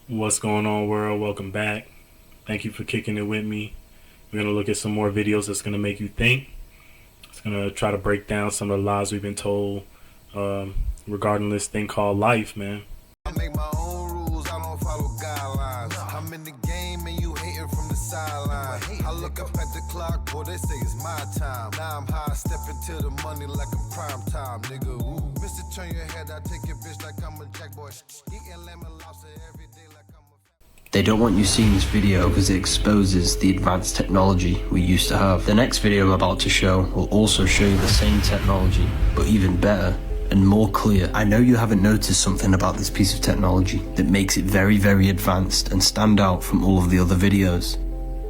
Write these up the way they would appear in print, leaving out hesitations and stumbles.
What's going on, world? Welcome back. Thank you for kicking it with me. We're going to look at some more videos that's going to make you think. It's going to try to break down some of the lies we've been told regarding this thing called life, man. I make my own rules, I don't follow guidelines. I'm in the game and you hating from the sideline. I look up at the clock, boy, they say it's my time. Now I'm high, step into the money like I'm prime time, nigga. Ooh, Mr. Turn your head, I take your bitch like I'm a jack boy. Eating lemon lobster every day like I'm a... They don't want you seeing this video because it exposes the advanced technology we used to have. The next video I'm about to show will also show you the same technology, but even better and more clear. I know you haven't noticed something about this piece of technology that makes it very, very advanced and stand out from all of the other videos.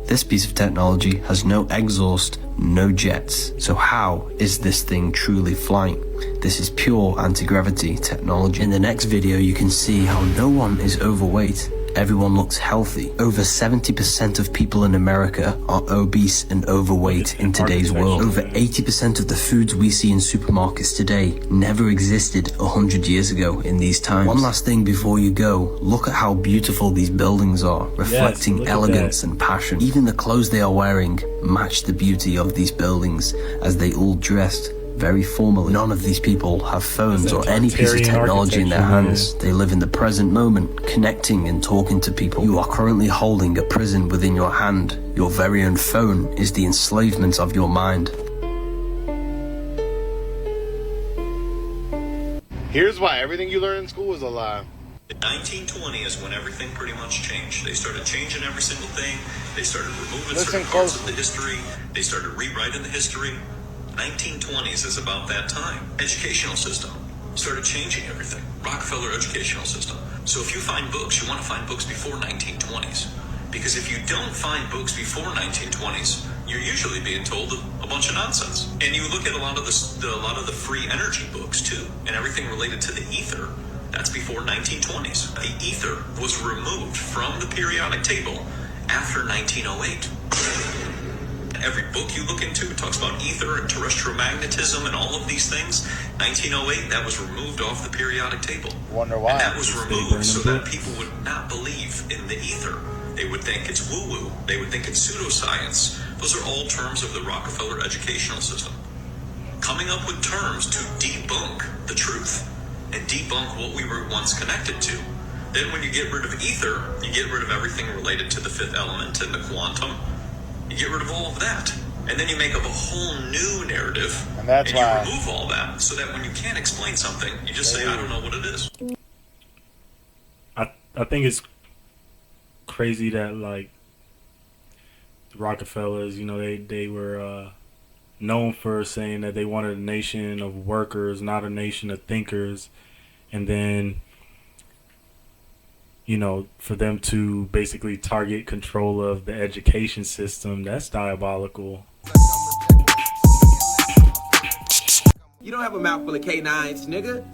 This piece of technology has no exhaust, no jets. So how is this thing truly flying? This is pure anti-gravity technology. In the next video you can see how no one is overweight. Everyone looks healthy. Over 70% of people in America are obese and overweight in today's world. Over 80% of the foods we see in supermarkets today never existed 100 years ago in these times. One last thing before you go, look at how beautiful these buildings are, reflecting elegance and passion. Even the clothes they are wearing match the beauty of these buildings as they all dressed very formally. None of these people have phones or any piece of technology in their hands. They live in the present moment, connecting and talking to people. You are currently holding a prison within your hand. Your very own phone is the enslavement of your mind. Here's why everything you learn in school is a lie. 1920 is when everything pretty much changed. They started changing every single thing. They started removing Listen certain parts closely. of the history. They started rewriting the history. 1920s is about that time. Educational system started changing everything. Rockefeller educational system. So if you find books, you want to find books before 1920s. Because if you don't find books before 1920s, you're usually being told a bunch of nonsense. And you look at a lot of the free energy books too, and everything related to the ether. That's before 1920s. The ether was removed from the periodic table after 1908. Every book you look into, it talks about ether and terrestrial magnetism and all of these things. 1908, that was removed off the periodic table. Wonder why. And that was removed so that people would not believe in the ether. They would think it's woo-woo. They would think it's pseudoscience. Those are all terms of the Rockefeller educational system. Coming up with terms to debunk the truth and debunk what we were once connected to. Then when you get rid of ether, you get rid of everything related to the fifth element and the quantum. You get rid of all of that. And then you make up a whole new narrative. And that's you why remove all that so that when you can't explain something, you just say, I don't know what it is. I think it's crazy that, like, the Rockefellers, you know, they were known for saying that they wanted a nation of workers, not a nation of thinkers. And then, you know, for them to basically target control of the education system, that's diabolical. You don't have a mouth full of K9s, nigga.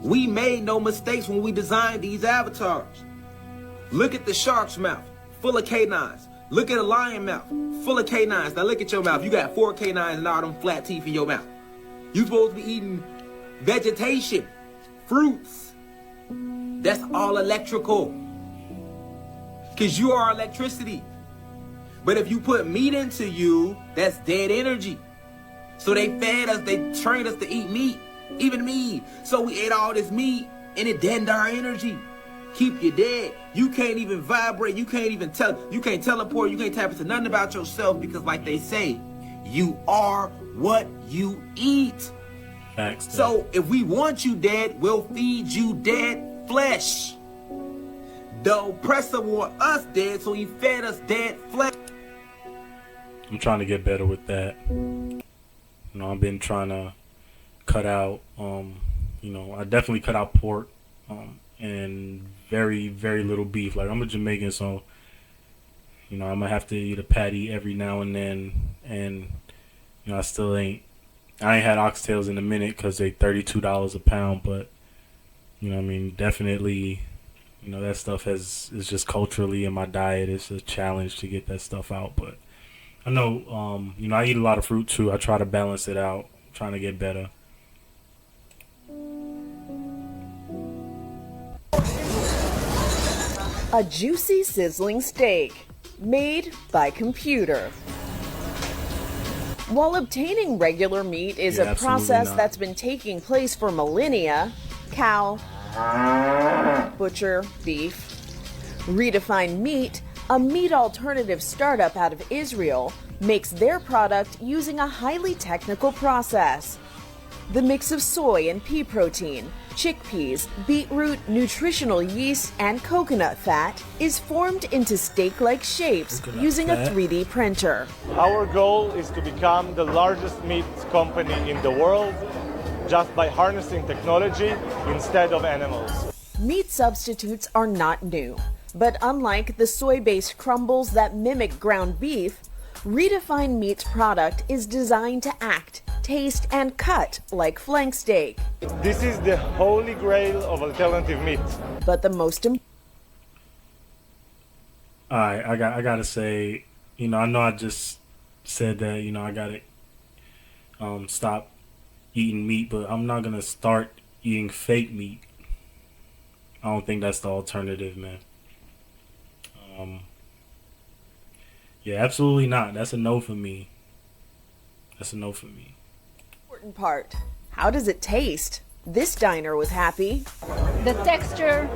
We made no mistakes when we designed these avatars. Look at the shark's mouth, full of K9s. Look at a lion mouth, full of K9s. Now look at your mouth. You got 4 K9s and all them flat teeth in your mouth. You supposed to be eating vegetation, fruits. That's all electrical. Because you are electricity. But if you put meat into you, that's dead energy. So they fed us, they trained us to eat meat, even me. So we ate all this meat and it deadened our energy. Keep you dead. You can't even vibrate. You can't even you can't teleport. You can't tap into nothing about yourself because, like they say, you are what you eat. Facts. So if we want you dead, we'll feed you dead flesh. The oppressor want us dead, so he fed us dead flesh. I'm trying to get better with that. You know, I've been trying to cut out, you know, I definitely cut out pork, and very, very little beef. Like, I'm a Jamaican, so, you know, I'm gonna have to eat a patty every now and then. And, you know, I ain't had oxtails in a minute because they $32 a pound, but, you know what I mean, definitely, you know, that stuff is just culturally in my diet. It's a challenge to get that stuff out, but I know, you know, I eat a lot of fruit too. I try to balance it out, trying to get better. A juicy, sizzling steak made by computer. While obtaining regular meat is a process that's been taking place for millennia, cow, butcher, beef, Redefined Meat, a meat alternative startup out of Israel, makes their product using a highly technical process. The mix of soy and pea protein, chickpeas, beetroot, nutritional yeast, and coconut fat is formed into steak-like shapes using a 3D printer. Our goal is to become the largest meat company in the world just by harnessing technology instead of animals. Meat substitutes are not new, but unlike the soy-based crumbles that mimic ground beef, Redefined Meat's product is designed to act, taste, and cut like flank steak. This is the holy grail of alternative meat. But the most Alright, I gotta say, I know I just said that, I gotta stop eating meat, but I'm not gonna start eating fake meat. I don't think that's the alternative, man. Yeah, absolutely not. That's a no for me. That's a no for me. important part, how does it taste? This diner was happy. The texture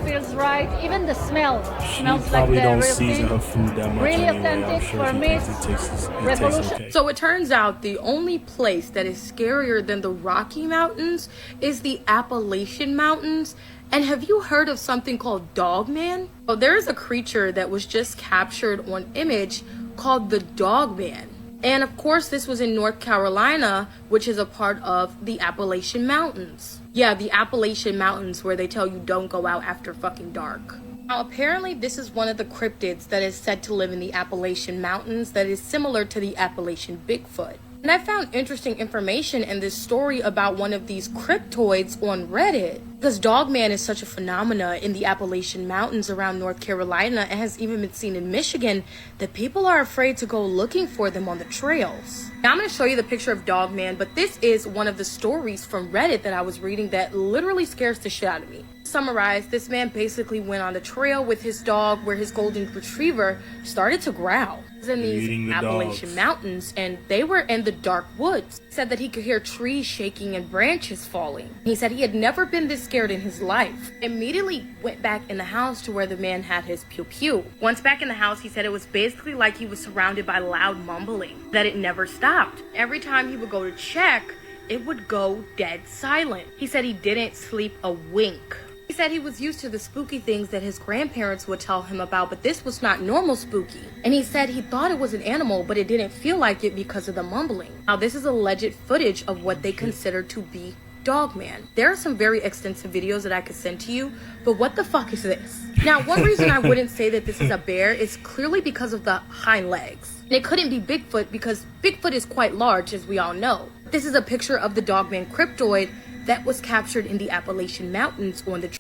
feels right. Even the smell smells like probably the don't real season thing. her food that much Really anyway. I'm authentic sure for she me. thinks it tastes Revolution. okay. So it turns out the only place that is scarier than the Rocky Mountains is the Appalachian Mountains. And have you heard of something called Dogman? Well, there is a creature that was just captured on image called the Dogman. And of course, this was in North Carolina, which is a part of the Appalachian Mountains. Yeah, the Appalachian Mountains, where they tell you don't go out after fucking dark. Now, apparently this is one of the cryptids that is said to live in the Appalachian Mountains that is similar to the Appalachian Bigfoot. And I found interesting information in this story about one of these cryptoids on Reddit. Because Dogman is such a phenomena in the Appalachian Mountains around North Carolina and has even been seen in Michigan that people are afraid to go looking for them on the trails. Now I'm going to show you the picture of Dogman, but this is one of the stories from Reddit that I was reading that literally scares the shit out of me. To summarize, this man basically went on the trail with his dog where his golden retriever started to growl. In these Appalachian Mountains, and they were in the dark woods. He said that he could hear trees shaking and branches falling. He said he had never been this scared in his life. Immediately went back in the house to where the man had his pew-pew. Once back in the house, he said it was basically like he was surrounded by loud mumbling, that it never stopped. Every time he would go to check, it would go dead silent. He said he didn't sleep a wink. He said he was used to the spooky things that his grandparents would tell him about, but this was not normal spooky. And he said he thought it was an animal, but it didn't feel like it because of the mumbling. Now, this is alleged footage of what they consider to be Dogman. There are some very extensive videos that I could send to you, but what the fuck is this? Now, one reason I wouldn't say that this is a bear is clearly because of the hind legs. And it couldn't be Bigfoot because Bigfoot is quite large, as we all know. This is a picture of the Dogman cryptoid that was captured in the Appalachian Mountains on the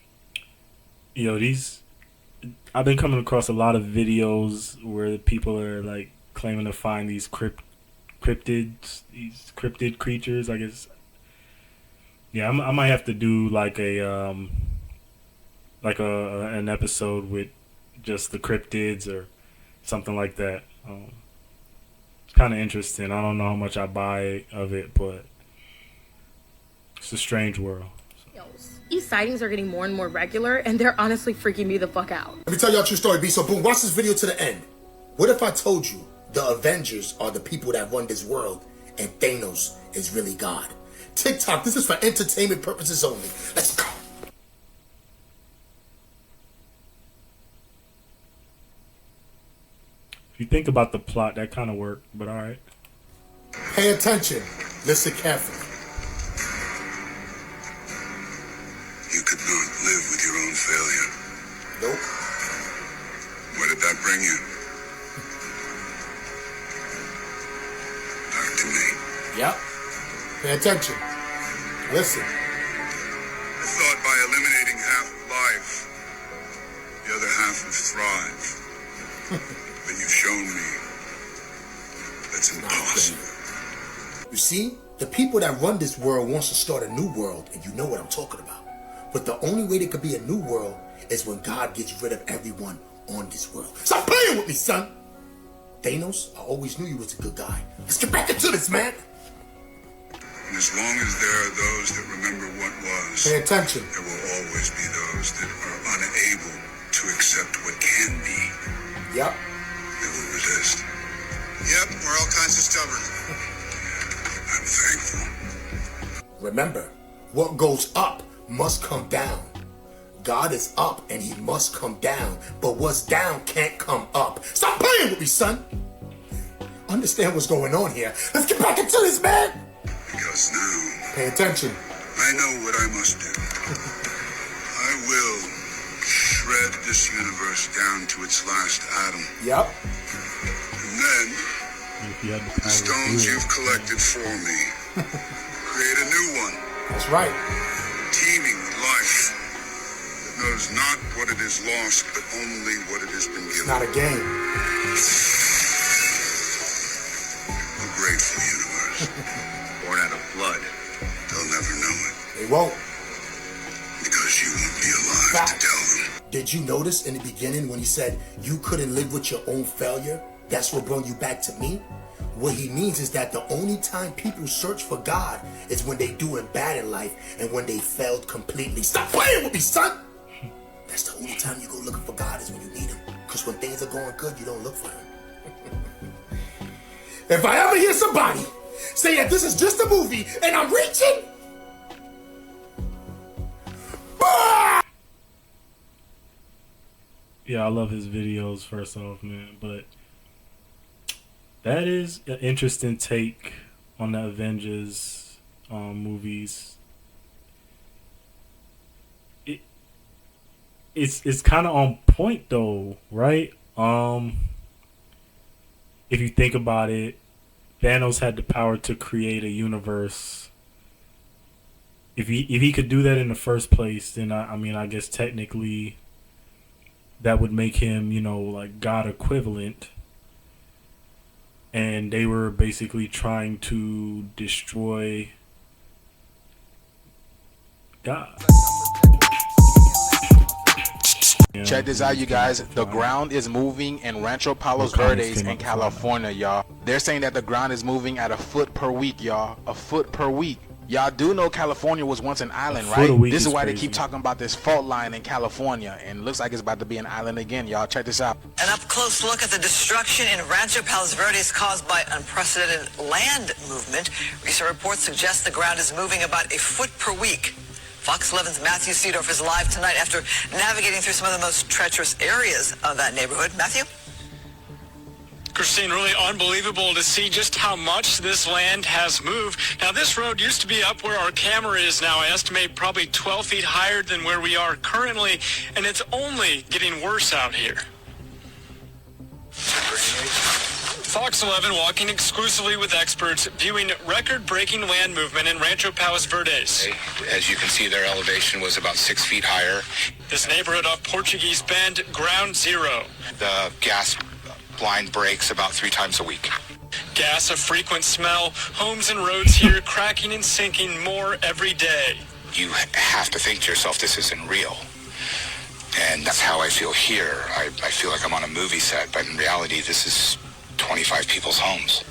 I've been coming across a lot of videos where people are like claiming to find these cryptids, these cryptid creatures, I guess. Yeah, I might have to do like an episode with just the cryptids or something like that. It's kind of interesting. I don't know how much I buy of it, but it's a strange world. These sightings are getting more and more regular, and they're honestly freaking me the fuck out. Let me tell y'all a true story, B. So boom, watch this video to the end. What if I told you the Avengers are the people that run this world and Thanos is really God? TikTok, this is for entertainment purposes only. Let's go. If you think about the plot, that kind of worked, but alright. Pay attention. Listen carefully. You could not live with your own failure. Nope. Where did that bring you? Back to me. Yep. Pay attention. Listen. I thought by eliminating half of life, the other half would thrive. But you've shown me that's impossible. You see, the people that run this world wants to start a new world, and you know what I'm talking about. But the only way there could be a new world is when God gets rid of everyone on this world. Stop playing with me, son! Thanos, I always knew you was a good guy. Let's get back into this, man! And as long as there are those that remember what was, pay attention. There will always be those that are unable to accept what can be. Yep. They will resist. Yep, we're all kinds of stubborn. I'm thankful. Remember, what goes up must come down. God is up and he must come down, but what's down can't come up. Stop playing with me, son! Understand what's going on here. Let's get back into this, man! Because now, pay attention. I know what I must do. I will shred this universe down to its last atom. Yep. And then, the stones you've collected for me, create a new one. That's right. Teeming with life that knows not what it is lost, but only what it has been given. It's not a game. A grateful universe. Born out of blood. They'll never know it. They won't. Because you won't be alive to tell them. Did you notice in the beginning when he said you couldn't live with your own failure? That's what brought you back to me? What he means is that the only time people search for God is when they doing bad in life and when they failed completely. Stop playing with me, son! That's the only time you go looking for God is when you need him. Because when things are going good, you don't look for him. If I ever hear somebody say that this is just a movie and I'm reaching, yeah, I love his videos, first off, man, but that is an interesting take on the Avengers movies. It's kind of on point though, right? If you think about it, Thanos had the power to create a universe. If he could do that in the first place, then I guess technically that would make him, like God equivalent. And they were basically trying to destroy God. Check this out, you guys. The ground is moving in Rancho Palos Verdes in California, y'all. They're saying that the ground is moving at a foot per week, y'all. A foot per week. Y'all do know California was once an island, right? This is why they keep talking about this fault line in California, and it looks like it's about to be an island again, y'all. Check this out. An up-close look at the destruction in Rancho Palos Verdes caused by unprecedented land movement. Recent reports suggest the ground is moving about a foot per week. Fox 11's Matthew Seedorf is live tonight after navigating through some of the most treacherous areas of that neighborhood. Matthew? Christine, really unbelievable to see just how much this land has moved. Now, this road used to be up where our camera is now. I estimate probably 12 feet higher than where we are currently, and it's only getting worse out here. Fox 11 walking exclusively with experts, viewing record-breaking land movement in Rancho Palos Verdes. As you can see, their elevation was about 6 feet higher. This neighborhood off Portuguese Bend, ground zero. The gas line breaks about 3 times a week. Gas, a frequent smell. Homes and roads here cracking and sinking more every day. You have to think to yourself, this isn't real. And that's how I feel here. I feel like I'm on a movie set, but in reality, this is 25 people's homes.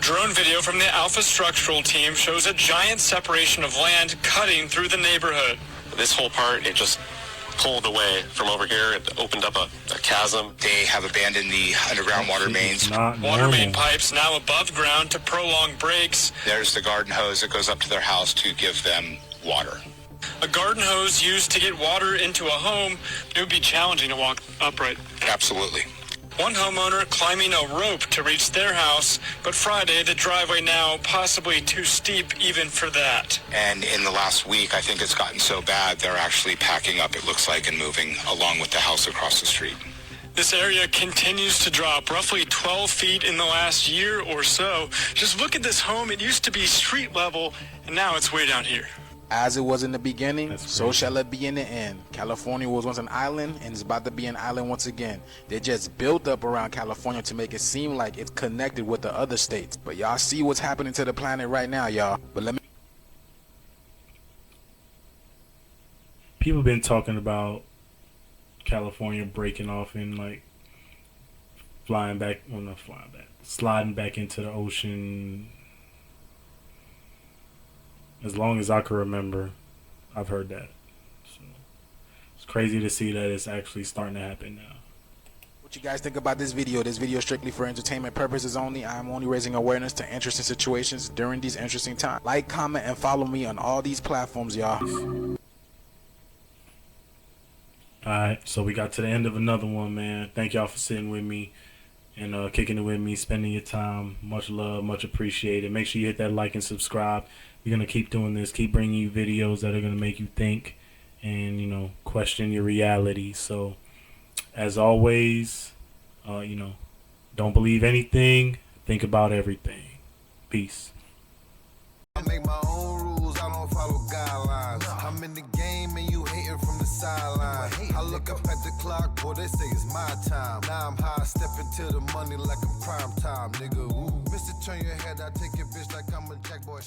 Drone video from the Alpha Structural team shows a giant separation of land cutting through the neighborhood. This whole part, it just pulled away from over here. It opened up a chasm. They have abandoned the underground water mains. Water main pipes now above ground to prolong breaks. There's the garden hose that goes up to their house to give them water. A garden hose used to get water into a home. It would be challenging to walk upright. Absolutely. One homeowner climbing a rope to reach their house, but Friday, the driveway now possibly too steep even for that. And in the last week, I think it's gotten so bad, they're actually packing up, it looks like, and moving along with the house across the street. This area continues to drop roughly 12 feet in the last year or so. Just look at this home. It used to be street level, and now it's way down here. As it was in the beginning, so shall it be in the end. California was once an island, and it's about to be an island once again. They just built up around California to make it seem like it's connected with the other states. But y'all see what's happening to the planet right now, y'all. But let me... people been talking about California breaking off and like sliding back into the ocean. As long as I can remember, I've heard that. So it's crazy to see that it's actually starting to happen now. What you guys think about this video? This video is strictly for entertainment purposes only. I'm only raising awareness to interesting situations during these interesting times. Like, comment, and follow me on all these platforms, y'all. Alright, so we got to the end of another one, man. Thank y'all for sitting with me and kicking it with me, spending your time. Much love, much appreciated. Make sure you hit that like and subscribe. We're going to keep doing this, keep bringing you videos that are going to make you think and, you know, question your reality. So, as always, you know, don't believe anything, think about everything. Peace. I make my own rules, I don't follow guidelines. I'm in the game and you hating from the sideline. I look up at the clock, boy, they say it's my time. Now I'm high, stepping to the money like I'm prime time, nigga. Ooh. Mr. Turn your head, I take your bitch like I'm a jack boy.